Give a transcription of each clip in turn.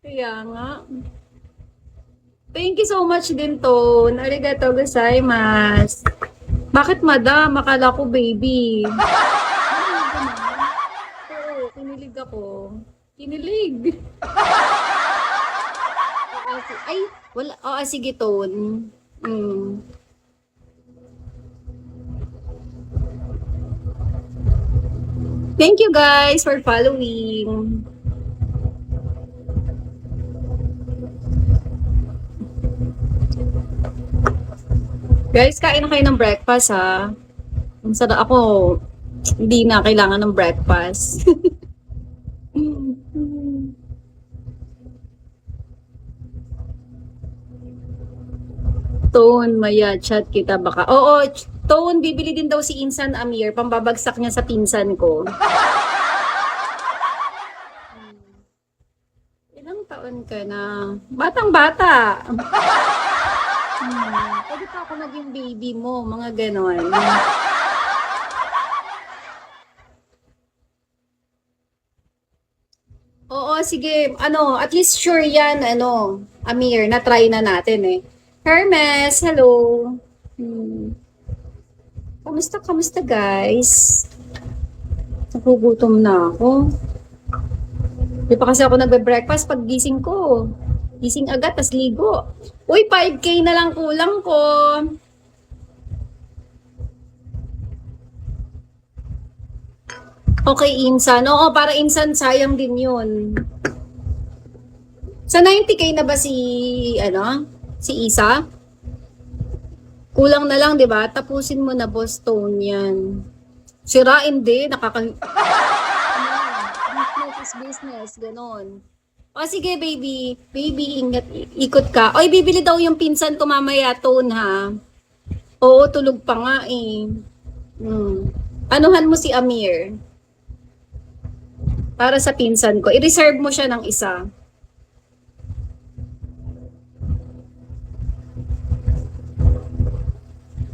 Kaya nga. Thank you so much din, Ton. Arigato gozaimasu. Bakit madam? Akala ko baby. Kinilig ka naman. Oo, kinilig ako. Kinilig. Ay, wala. Oo, sige, Ton. Mm. Thank you guys for following. Guys, kain na kayo ng breakfast ha. Ang sarap ako, hindi na kailangan ng breakfast. Tone, maya, chat kita baka. Oo, Tone, bibili din daw si Insan Amir, pambabagsak niya sa pinsan ko. Ilang taon ka na? Batang-bata. Pwede pa ako naging baby mo, mga ganon. Oo, sige. Ano, at least sure yan, ano, Amir, na-try na natin eh. Hermes, hello. Hmm. Kamusta guys? Nagugutom na ako. Di pa kasi ako nagbe-breakfast pag gising ko. Gising agad, tas ligo. Uy, 5K na lang kulang ko. Okay, Insan. Oo, para Insan, sayang din yun. Sa 90K na ba si Isa? Kulang na lang, di ba? Tapusin mo na, Boss Tone, yan. Sirain din, business is business, ganon. O sige, baby. Baby, ingat, ikot ka. Oy, bibili daw yung pinsan ko mamaya, Tone, ha? Oo, tulog pa nga, eh. Anuhan mo si Amir. Para sa pinsan ko. I-reserve mo siya ng isa.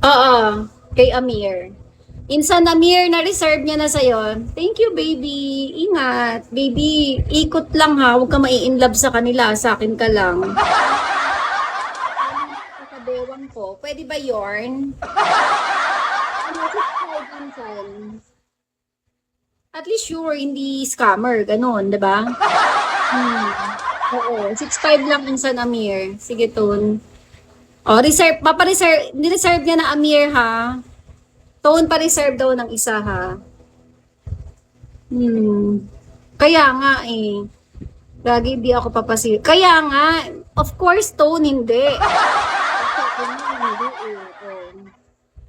Oo, kay Amir. Insan Amir, na-reserve niya na sa'yo. Thank you, baby. Ingat. Baby, ikot lang ha. Huwag ka mai-inlove sa kanila. Sa akin ka lang. Kakadewang ko. Pwede ba yarn? Ano, 6,000 Insan. At least sure, hindi scammer. Ganon, di ba? Oo, 6,500 lang Insan Amir. Sige, Tone. Oh, reserve, ni-reserve niya na Amir ha. Tone pa reserve daw ng isa ha. Kaya nga eh. Lagi hindi ako papasir. Kaya nga, of course Tone hindi.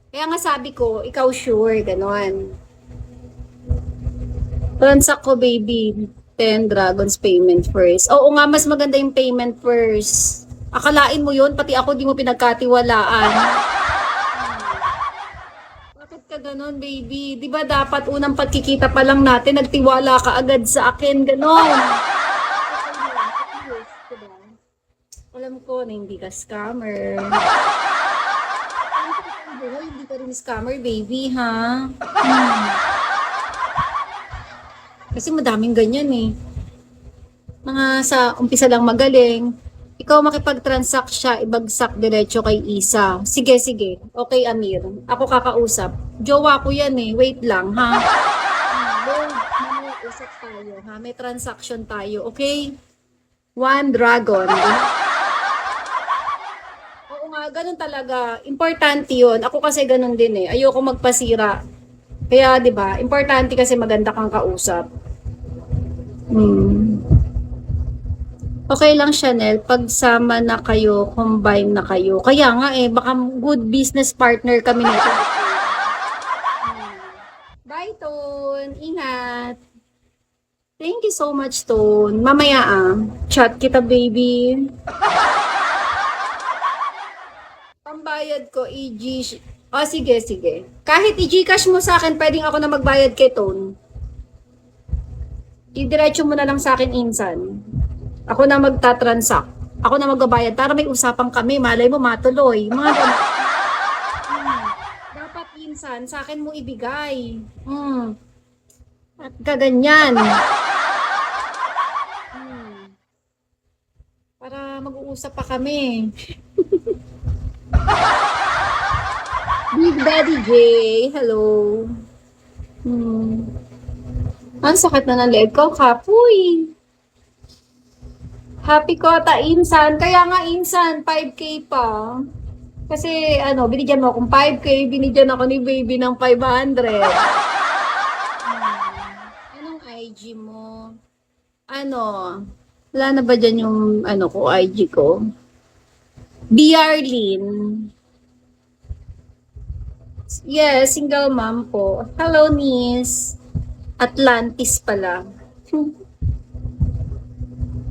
Kaya nga sabi ko, ikaw sure, ganon. Transact ko baby, 10 dragons payment first. Oo nga, mas maganda yung payment first. Akalain mo yun, pati ako di mo pinagkatiwalaan. Bakit ka ganun, baby? Di ba dapat unang pagkikita pa lang natin, nagtiwala ka agad sa akin, ganon. Alam ko na hindi ka scammer. Hindi ka rin scammer, baby, ha? Kasi madaming ganyan eh. Mga sa umpisa lang magaling, ikaw makipag-transact siya, ibagsak diretso kay Isa. Sige, sige. Okay, Amir. Ako kakausap. Jowa ko yan eh. Wait lang, ha? May usap tayo, ha? May transaction tayo, okay? One dragon. Oo nga, ganun talaga. Importante yun. Ako kasi ganun din eh. Ayoko magpasira. Kaya, di ba, importante kasi maganda kang kausap. Okay lang, Chanel, pagsama na kayo, combine na kayo. Kaya nga eh, baka good business partner kami nito. Bye, Ton. Ingat. Thank you so much, Ton. Mamaya chat kita, baby. Pambayad ko, EG. Oh, sige, sige. Kahit i-Gcash mo sa akin, pwedeng ako na magbayad kay Ton. Idiretso mo na lang sa akin, Insan. Ako na magta-transact. Ako na magbabayad para may usapan kami. Malay mo matuloy. Mga dapat Insan, sa akin mo ibigay. At kaganyan. Para mag-uusap pa kami. Big Daddy J, hello. Hmm. Ang sakit na ng leg ko, kapoy. Happy ko ta insan. Kaya nga insan, 5K pa. Kasi ano, binigyan mo akong 5K, binigyan ako ni baby ng 500. Anong IG mo? Ano? Wala na ba dyan yung ano ko, IG ko? Biarlin. Yes, single mom po. Hello, Nis. Atlantis pala.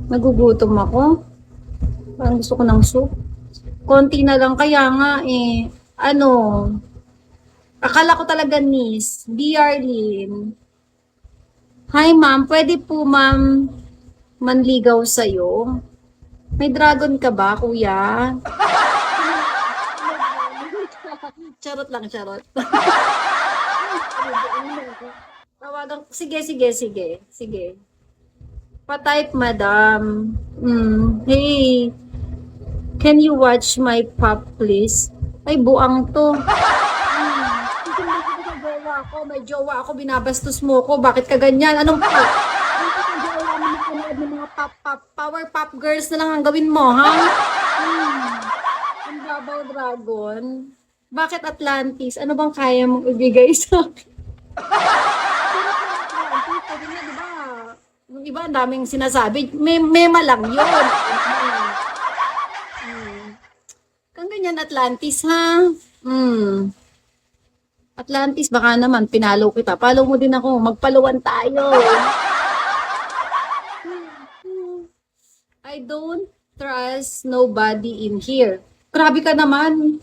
Nagugutom ako. Parang gusto ko ng soup. Konti na lang kaya nga eh. Ano? Akala ko talaga Nis. Biarlin. Hi ma'am, pwede po ma'am manligaw sa'yo? May dragon ka ba, kuya? Charot lang, charot. Tawagan, sige. Pa-type, madam. Hey, can you watch my pop, please? Ay, buang to. May jowa ako, binabastos mo ko. Bakit ka ganyan? Anong pa? Ng mga power pop girls na lang ang gawin mo, ha? Ang babaw dragon. Bakit Atlantis? Ano bang kaya mong ibigay sa akin? Sabi niya, di ba? Yung iba, ang daming sinasabi. Mema lang yun. Kang ganyan, Atlantis, ha? Atlantis, baka naman, pinalo kita. Follow mo din ako. Magpaluan tayo. I don't trust nobody in here. Grabe ka naman.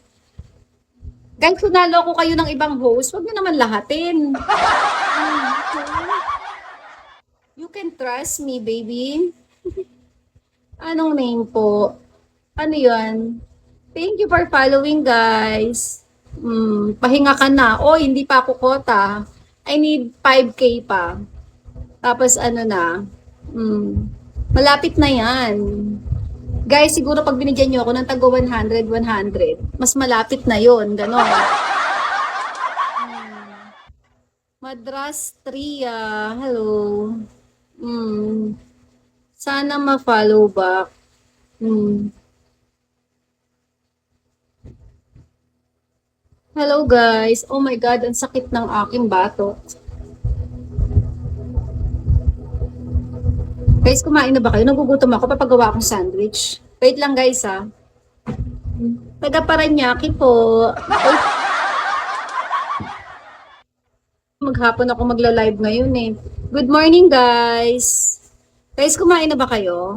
Guys, kung naloko kayo ng ibang host, huwag nyo naman lahatin. You can trust me, baby. Anong name po? Ano yun? Thank you for following, guys. Pahinga ka na. Oh, hindi pa ako kota. I need 5K pa. Tapos ano na. Malapit na yan. Guys, siguro pag binigyan nyo ako ng tago 100, mas malapit na yon, ganon. Madras Tria, hello. Sana ma-follow back. Hello guys. Oh my God, ang sakit ng aking bato. Guys, kumain na ba kayo? Nagugutom ako, papagawa akong sandwich. Wait lang guys ha. Taga Paranaque po. Maghapon ako magla-live ngayon eh. Good morning guys. Guys, kumain na ba kayo?